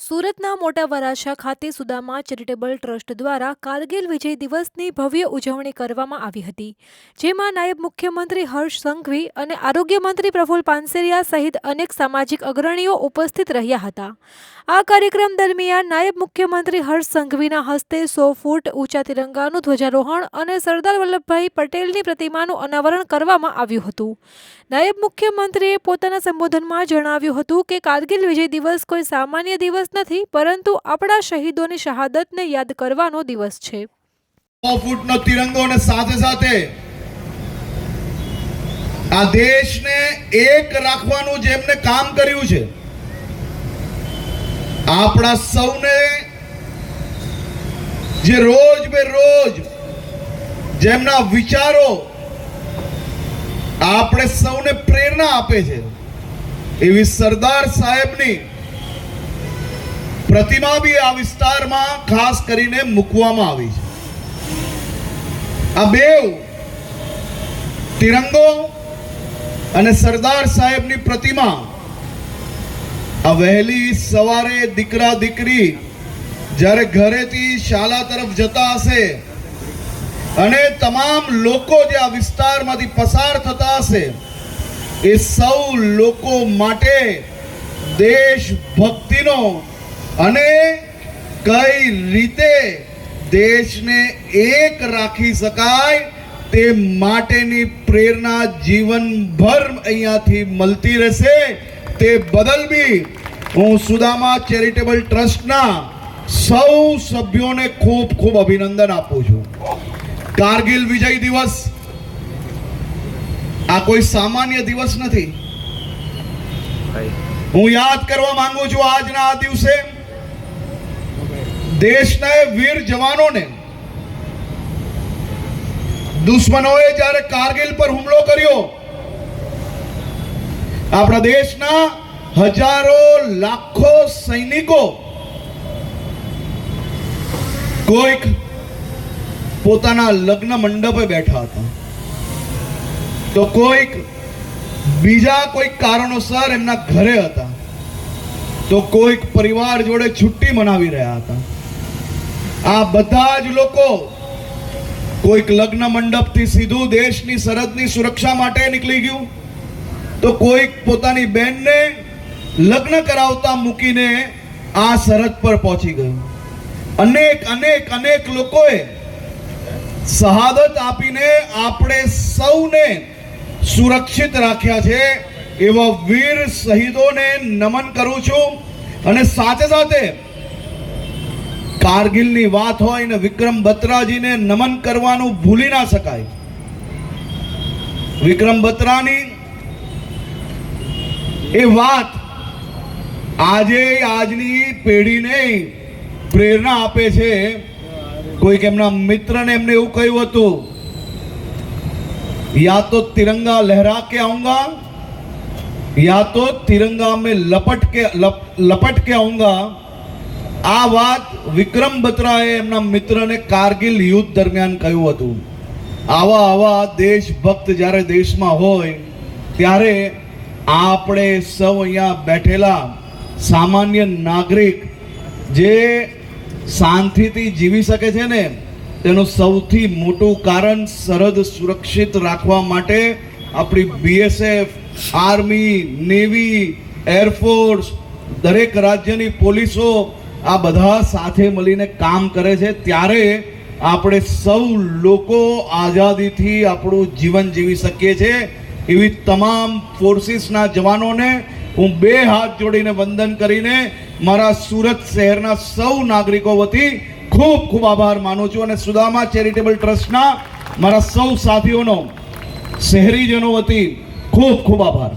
સુરતના મોટા વરાછા ખાતે સુદામા ચેરિટેબલ ટ્રસ્ટ દ્વારા કારગિલ વિજય દિવસની ભવ્ય ઉજવણી કરવામાં આવી હતી, જેમાં નાયબ મુખ્યમંત્રી હર્ષ સંઘવી અને આરોગ્ય મંત્રી પ્રફુલ્લ પાનસેરિયા સહિત અનેક સામાજિક અગ્રણીઓ ઉપસ્થિત રહ્યા હતા। આ કાર્યક્રમ દરમિયાન નાયબ મુખ્યમંત્રી હર્ષ સંઘવીના હસ્તે 100 ફૂટ ઊંચા તિરંગાનું ધ્વજારોહણ અને સરદાર વલ્લભભાઈ પટેલની પ્રતિમાનું અનાવરણ કરવામાં આવ્યું હતું। નાયબ મુખ્યમંત્રીએ પોતાના સંબોધનમાં જણાવ્યું હતું કે કારગિલ વિજય દિવસ કોઈ સામાન્ય દિવસ નથી, પરંતુ આપણા શહીદોની શહાદતને યાદ કરવાનો દિવસ છે। 100 ફૂટનો તિરંગો અને સાથે સાથે આ દેશને એક રાખવાનું જેમને કામ કર્યું છે, આપણા સૌને જે રોજ બે રોજ જેમના વિચારો આપણે સૌને પ્રેરણા આપે છે, એવી સરદાર સાહેબની પ્રતિમા બી આ વિસ્તારમાં ખાસ કરીને મૂકવામાં આવી છે। આ બેવ તિરંગો અને સરદાર સાહેબની પ્રતિમા આ વહેલી સવારે દીકરા દીકરી જ્યારે ઘરેથી શાળા તરફ જતા હશે અને તમામ લોકો જે આ વિસ્તારમાંથી પસાર થતા હશે, એ સૌ લોકો માટે દેશભક્તિનો અને કઈ રીતે દેશને એક રાખી શકાય તે માટેની પ્રેરણા જીવનભર અહીંયાથી મળતી રહેશે। તે બદલ બી હું સુદામા ચેરિટેબલ ટ્રસ્ટના સૌ સભ્યોને ખૂબ ખૂબ અભિનંદન આપું છું। કારગિલ વિજય દિવસ આ કોઈ સામાન્ય દિવસ નથી। હું યાદ કરવા માંગુ છું આજના આ દિવસે દેશના વીર જવાનોને દુશ્મનોએ જ્યારે કારગિલ પર હુમલો કર્યો, આપણા દેશના હજારો લાખો સૈનિકો કોઈક પોતાના લગ્ન મંડપે બેઠા હતા, તો કોઈક બીજા કોઈક કારણોસર એમના ઘરે હતા, તો કોઈક પરિવાર જોડે છુટ્ટી મનાવી રહ્યા હતા। આ બધા જ લોકો કોઈક લગ્ન મંડપથી સીધું દેશની સરહદની સુરક્ષા માટે નીકળી ગયું, તો કોઈક પોતાની બહેનને લગ્ન કરાવતા મૂકીને આ સરહદ પર પહોંચી ગયું। અનેક અનેક અનેક લોકોએ શહાદત આપીને આપણે સૌને સુરક્ષિત રાખ્યા છે। એવા વીર શહીદોને નમન કરું છું। અને સાથે સાથે કારગિલની વાત હોય ને વિક્રમ બત્રાજીને નમન કરવાનું ભૂલી ના શકાય। વિક્રમ બત્રાની એ વાત આજે આજની પેઢીને પ્રેરણા આપે છે। કોઈક એમના મિત્રને એમને એવું કહ્યું હતું, या तो तिरंगा लहरा के आऊंगा या तो तिरंगा में लपट के आऊंगा। आ बात विक्रम बत्राए एमना मित्रने कारगिल युद्ध दरमियान કહ્યું હતું। આવા આવા દેશભક્ત જ્યારે દેશમાં હોય ત્યારે આપણે સૌ અહીંયા બેઠેલા સામાન્ય નાગરિક જે શાંતિથી જીવી શકે છે ને, તેનું સૌથી મોટું કારણ સરહદ સુરક્ષિત રાખવા માટે આપણી બીએસએફ, આર્મી, નેવી, એરફોર્સ, દરેક રાજ્યની પોલીસો આ બધા સાથે મળીને કામ કરે છે। ત્યારે આપણે સૌ લોકો આઝાદીથી આપણું જીવન જીવી શકીએ છીએ। એવી તમામ ફોર્સિસના જવાનોને હું બે હાથ જોડીને વંદન કરીને મારા સુરત શહેરના સૌ નાગરિકો વતી ખૂબ ખૂબ આભાર માનું છું। અને સુદામા ચેરિટેબલ ટ્રસ્ટના મારા સૌ સાથીઓનો શહેરીજનો વતી ખૂબ ખૂબ આભાર।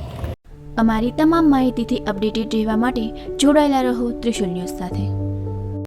અમારી તમામ માહિતીથી અપડેટેડ રહેવા માટે જોડાયેલા રહો ત્રિશુલ ન્યૂઝ સાથે।